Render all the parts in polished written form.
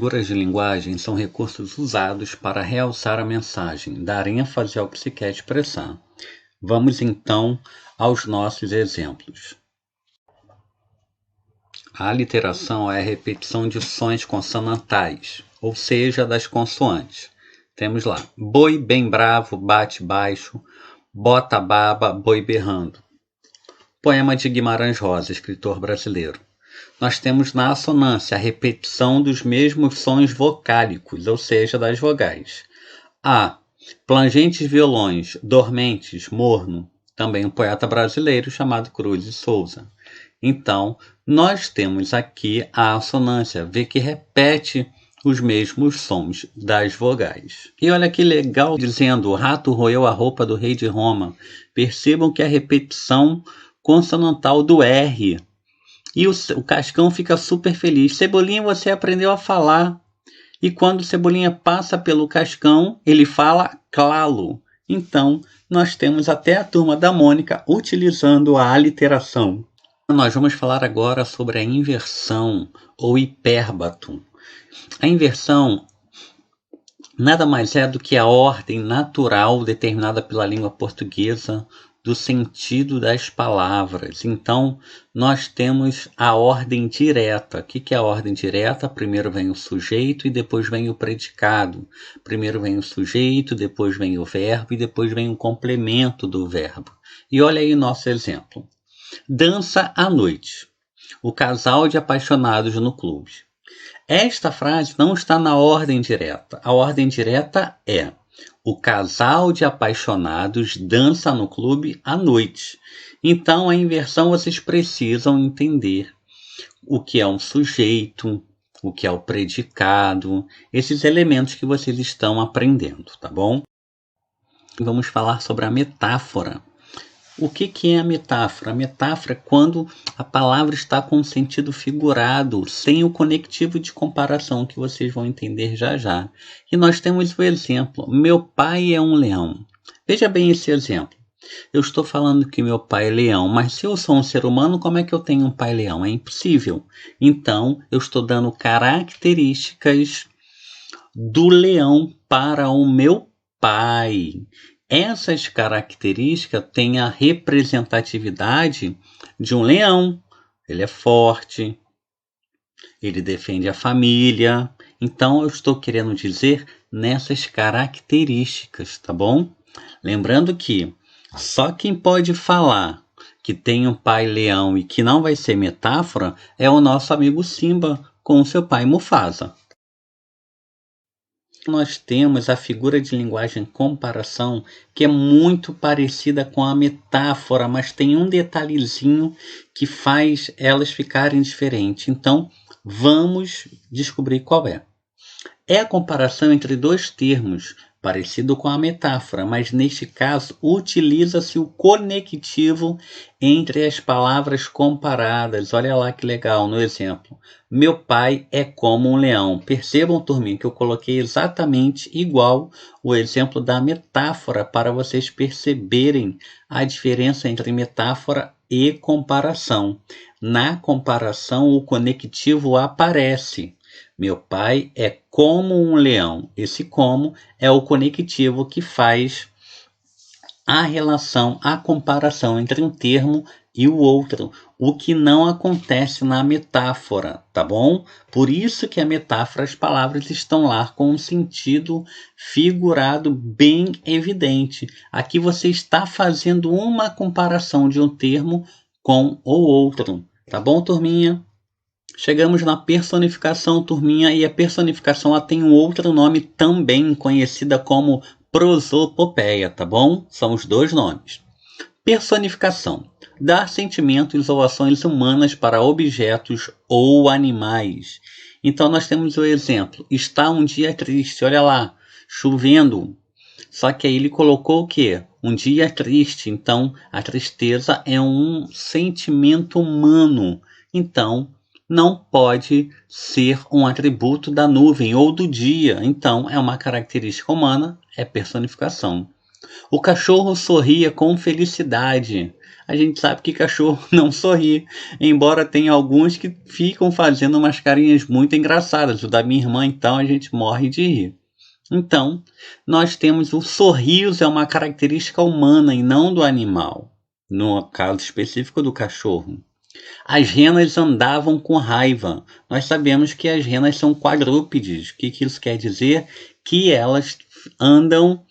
figuras de linguagem são recursos usados para realçar a mensagem, dar ênfase ao que se quer expressar. Vamos então aos nossos exemplos. A aliteração é a repetição de sons consonantais, ou seja, das consoantes. Temos lá, boi bem bravo, bate baixo, bota baba, boi berrando. Poema de Guimarães Rosa, escritor brasileiro. Nós temos na assonância a repetição dos mesmos sons vocálicos, ou seja, das vogais. A. Plangentes violões, dormentes, morno, também um poeta brasileiro chamado Cruz de Souza. Então, nós temos aqui a assonância, vê que repete os mesmos sons das vogais. E olha que legal, dizendo, o rato roeu a roupa do rei de Roma. Percebam que a repetição consonantal do R. E o Cascão fica super feliz. Cebolinha, você aprendeu a falar. E quando o Cebolinha passa pelo Cascão, ele fala clalo. Então, nós temos até a turma da Mônica utilizando a aliteração. Nós vamos falar agora sobre a inversão ou hipérbato. A inversão nada mais é do que a ordem natural determinada pela língua portuguesa do sentido das palavras. Então, nós temos a ordem direta. O que é a ordem direta? Primeiro vem o sujeito e depois vem o predicado. Primeiro vem o sujeito, depois vem o verbo e depois vem o complemento do verbo. E olha aí o nosso exemplo. Dança à noite. O casal de apaixonados no clube. Esta frase não está na ordem direta. A ordem direta é: o casal de apaixonados dança no clube à noite. Então, a inversão vocês precisam entender o que é um sujeito, o que é o predicado, esses elementos que vocês estão aprendendo, tá bom? Vamos falar sobre a metáfora. O que é a metáfora? A metáfora é quando a palavra está com um sentido figurado, sem o conectivo de comparação, que vocês vão entender já já. E nós temos o exemplo, meu pai é um leão. Veja bem esse exemplo. Eu estou falando que meu pai é leão, mas se eu sou um ser humano, como é que eu tenho um pai leão? É impossível. Então, eu estou dando características do leão para o meu pai. Essas características têm a representatividade de um leão. Ele é forte, ele defende a família. Então, eu estou querendo dizer nessas características, tá bom? Lembrando que só quem pode falar que tem um pai leão e que não vai ser metáfora é o nosso amigo Simba com o seu pai Mufasa. Nós temos a figura de linguagem comparação, que é muito parecida com a metáfora, mas tem um detalhezinho que faz elas ficarem diferentes. Então, vamos descobrir qual é. É a comparação entre dois termos, parecido com a metáfora, mas neste caso utiliza-se o conectivo entre as palavras comparadas. Olha lá que legal no exemplo. Meu pai é como um leão. Percebam, turminha, que eu coloquei exatamente igual o exemplo da metáfora para vocês perceberem a diferença entre metáfora e comparação. Na comparação, o conectivo aparece. Meu pai é como um leão. Esse como é o conectivo que faz a relação, a comparação entre um termo e o outro, o que não acontece na metáfora, tá bom? Por isso que a metáfora, as palavras estão lá com um sentido figurado bem evidente. Aqui você está fazendo uma comparação de um termo com o outro, tá bom, turminha? Chegamos na personificação, turminha, e a personificação ela tem um outro nome também, conhecida como prosopopeia, tá bom? São os dois nomes. Personificação. Dar sentimentos ou ações humanas para objetos ou animais. Então nós temos o exemplo. Está um dia triste, olha lá, chovendo. Só que aí ele colocou o quê? Um dia triste. Então a tristeza é um sentimento humano. Então não pode ser um atributo da nuvem ou do dia. Então, é uma característica humana, é personificação. O cachorro sorria com felicidade. A gente sabe que cachorro não sorri, embora tenha alguns que ficam fazendo umas carinhas muito engraçadas. O da minha irmã, então, a gente morre de rir. Então, nós temos o sorriso, é uma característica humana e não do animal, no caso específico do cachorro. As renas andavam com raiva. Nós sabemos que as renas são quadrúpedes. O que isso quer dizer? Que elas andam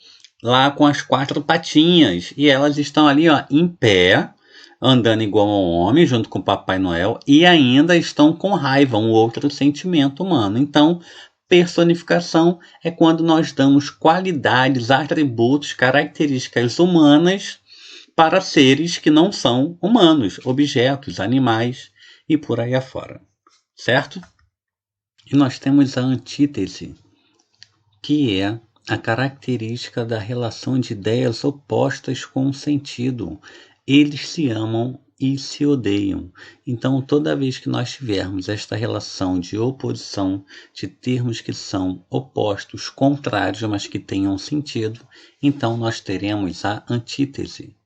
lá com as 4 patinhas e elas estão ali, ó, em pé, andando igual a um homem junto com o Papai Noel e ainda estão com raiva, um outro sentimento humano. Então, personificação é quando nós damos qualidades, atributos, características humanas para seres que não são humanos, objetos, animais e por aí afora, certo? E nós temos a antítese, que é a característica da relação de ideias opostas com um sentido. Eles se amam e se odeiam. Então, toda vez que nós tivermos esta relação de oposição, de termos que são opostos, contrários, mas que tenham sentido, então nós teremos a antítese.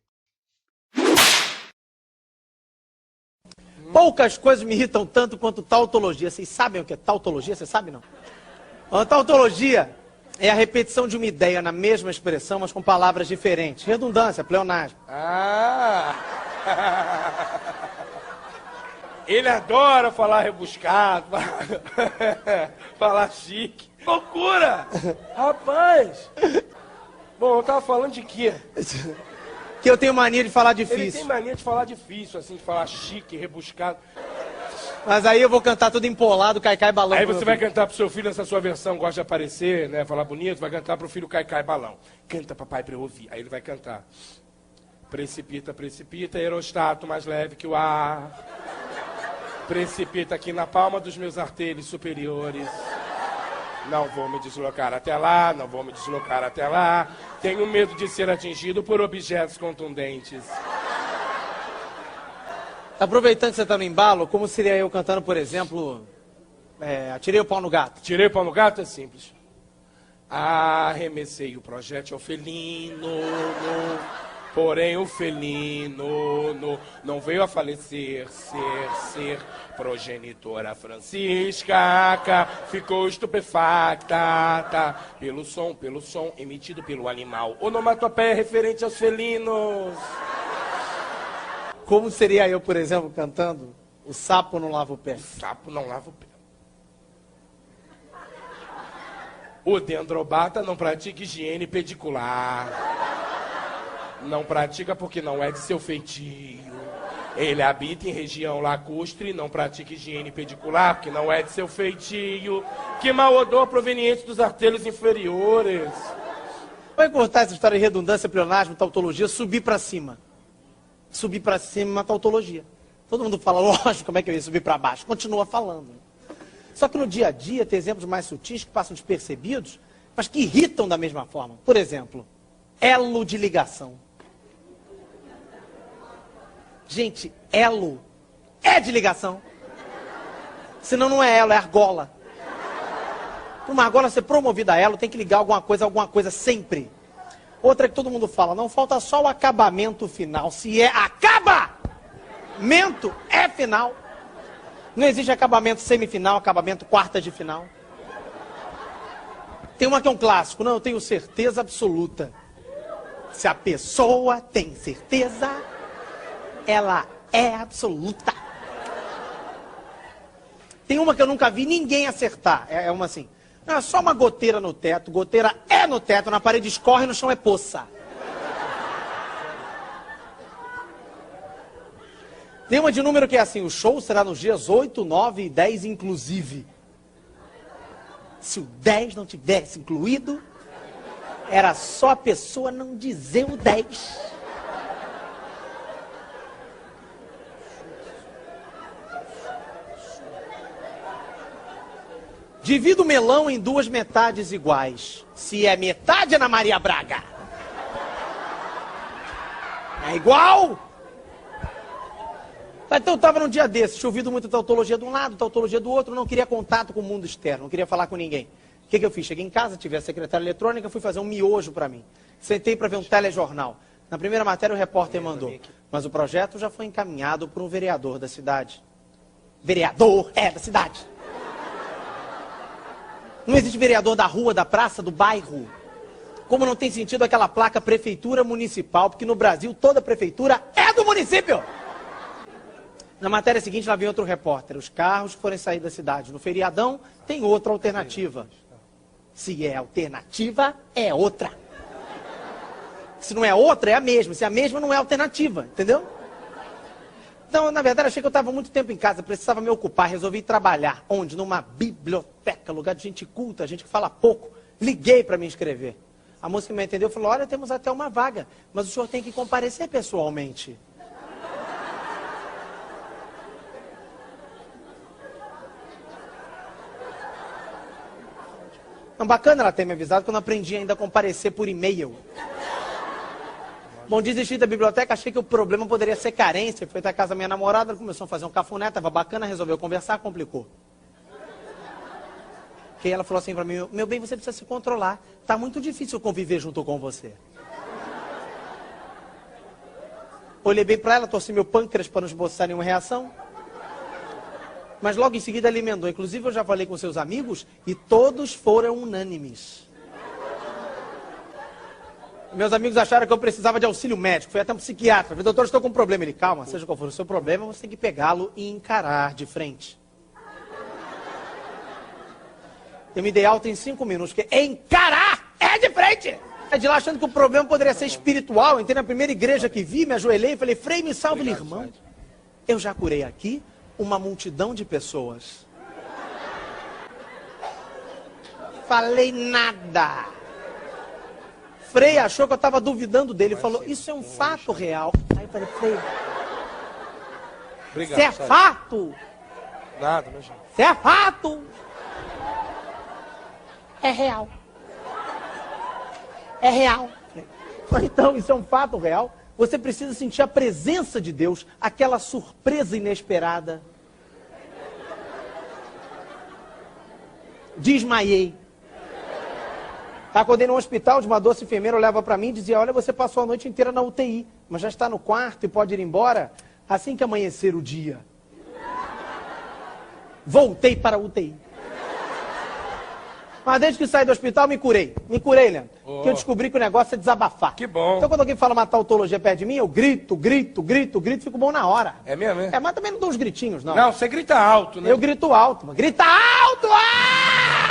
Poucas coisas me irritam tanto quanto tautologia. Vocês sabem o que é tautologia? Você sabe, não? A tautologia é a repetição de uma ideia na mesma expressão, mas com palavras diferentes. Redundância, pleonasmo. Ah! Ele adora falar rebuscado, falar chique. Loucura! Rapaz! Bom, eu tava falando de quê? Que eu tenho mania de falar difícil. Ele tem mania de falar difícil, assim, de falar chique, rebuscado. Mas aí eu vou cantar tudo empolado, Caicai Balão. Aí você vai cantar pro seu filho essa sua versão, gosta de aparecer, né, falar bonito, vai cantar pro filho Caicai Balão. Canta, papai, pra eu ouvir. Aí ele vai cantar. Precipita, precipita, aerostato mais leve que o ar. Precipita aqui na palma dos meus artelhos superiores. Não vou me deslocar até lá, não vou me deslocar até lá. Tenho medo de ser atingido por objetos contundentes. Aproveitando que você tá no embalo, como seria eu cantando, por exemplo, Atirei o Pau no Gato? Tirei o pau no gato é simples. Arremessei o projétil felino, porém o felino não veio a falecer, ser progenitora Francisca, ficou estupefacta pelo som emitido pelo animal. Onomatopeia referente aos felinos. Como seria eu, por exemplo, cantando O Sapo Não Lava o Pé? O sapo não lava o pé. O dendrobata não pratica higiene pedicular. Não pratica porque não é de seu feitio. Ele habita em região lacustre e não pratica higiene pedicular porque não é de seu feitio. Que mau odor proveniente dos artelhos inferiores. Vai cortar essa história de redundância, pleonasmo, tautologia, subir pra cima. Subir pra cima é uma tautologia. Todo mundo fala, lógico, como é que eu ia subir pra baixo? Continua falando. Só que no dia a dia tem exemplos mais sutis que passam despercebidos, mas que irritam da mesma forma. Por exemplo, elo de ligação. Gente, elo é de ligação. Senão não é elo, é argola. Para uma argola ser promovida a elo, tem que ligar alguma coisa sempre. Outra que todo mundo fala, não falta só o acabamento final. Se é acabamento, é final. Não existe acabamento semifinal, acabamento quartas de final. Tem uma que é um clássico. Não, eu tenho certeza absoluta. Se a pessoa tem certeza, ela é absoluta. Tem uma que eu nunca vi ninguém acertar. É uma assim. Não, é só uma goteira no teto. Goteira é no teto, na parede escorre, no chão é poça. Tem uma de número que é assim, o show será nos dias 8, 9 e 10 inclusive. Se o 10 não tivesse incluído, era só a pessoa não dizer o 10. Divida o melão em 2 metades iguais. Se é metade, é na Maria Braga. É igual? Então eu estava num dia desses, tinha ouvido muita tautologia de um lado, tautologia do outro, não queria contato com o mundo externo, não queria falar com ninguém. O que eu fiz? Cheguei em casa, tive a secretária eletrônica, fui fazer um miojo para mim. Sentei para ver um telejornal. Na primeira matéria o repórter mandou, mas o projeto já foi encaminhado por um vereador da cidade. Vereador da cidade. Não existe vereador da rua, da praça, do bairro. Como não tem sentido aquela placa prefeitura municipal, porque no Brasil toda prefeitura é do município. Na matéria seguinte, lá vem outro repórter. Os carros que forem sair da cidade no feriadão, tem outra alternativa. Se é alternativa, é outra. Se não é outra, é a mesma. Se é a mesma, não é alternativa, entendeu? Então, na verdade, achei que eu estava muito tempo em casa, precisava me ocupar, resolvi trabalhar. Onde? Numa biblioteca, lugar de gente culta, gente que fala pouco. Liguei para me inscrever. A moça que me atendeu falou, olha, temos até uma vaga, mas o senhor tem que comparecer pessoalmente. Não, bacana ela ter me avisado que eu não aprendi ainda a comparecer por e-mail. Bom, desisti da biblioteca, achei que o problema poderia ser carência. Fui até a casa da minha namorada, começou a fazer um cafuné, tava bacana, resolveu conversar, complicou. Que ela falou assim pra mim, meu bem, você precisa se controlar. Tá muito difícil conviver junto com você. Olhei bem pra ela, torci meu pâncreas para não esboçar nenhuma reação. Mas logo em seguida ele emendou. Inclusive eu já falei com seus amigos e todos foram unânimes. Meus amigos acharam que eu precisava de auxílio médico. Fui até um psiquiatra. Falei, doutor, estou com um problema. Ele, calma, seja qual for o seu problema, você tem que pegá-lo e encarar de frente. Eu me dei alta em 5 minutos, porque encarar é de frente. É de lá achando que o problema poderia ser espiritual. Entrei na primeira igreja que vi, me ajoelhei e falei, Frei, me salve, irmão. Eu já curei aqui uma multidão de pessoas. Falei nada. Frei achou que eu estava duvidando dele. Falou, isso é um fato real. Aí eu falei, Frei, Obrigado, isso é fato. Nada, meu gente. Isso é fato. É real. É real. Então, isso é um fato real. Você precisa sentir a presença de Deus, aquela surpresa inesperada. Desmaiei. Acordei no hospital, de uma doce enfermeira olhava para mim e dizia, olha, você passou a noite inteira na UTI, mas já está no quarto e pode ir embora assim que amanhecer o dia. Voltei para a UTI. Mas desde que saí do hospital, me curei. Me curei, Leandro. Porque eu descobri que o negócio é desabafar. Que bom. Então, quando alguém fala uma tautologia perto de mim, eu grito, fico bom na hora. É mesmo, é? É, mas também não dou uns gritinhos, não. Não, você grita alto, né? Eu grito alto. Grita alto! Ah!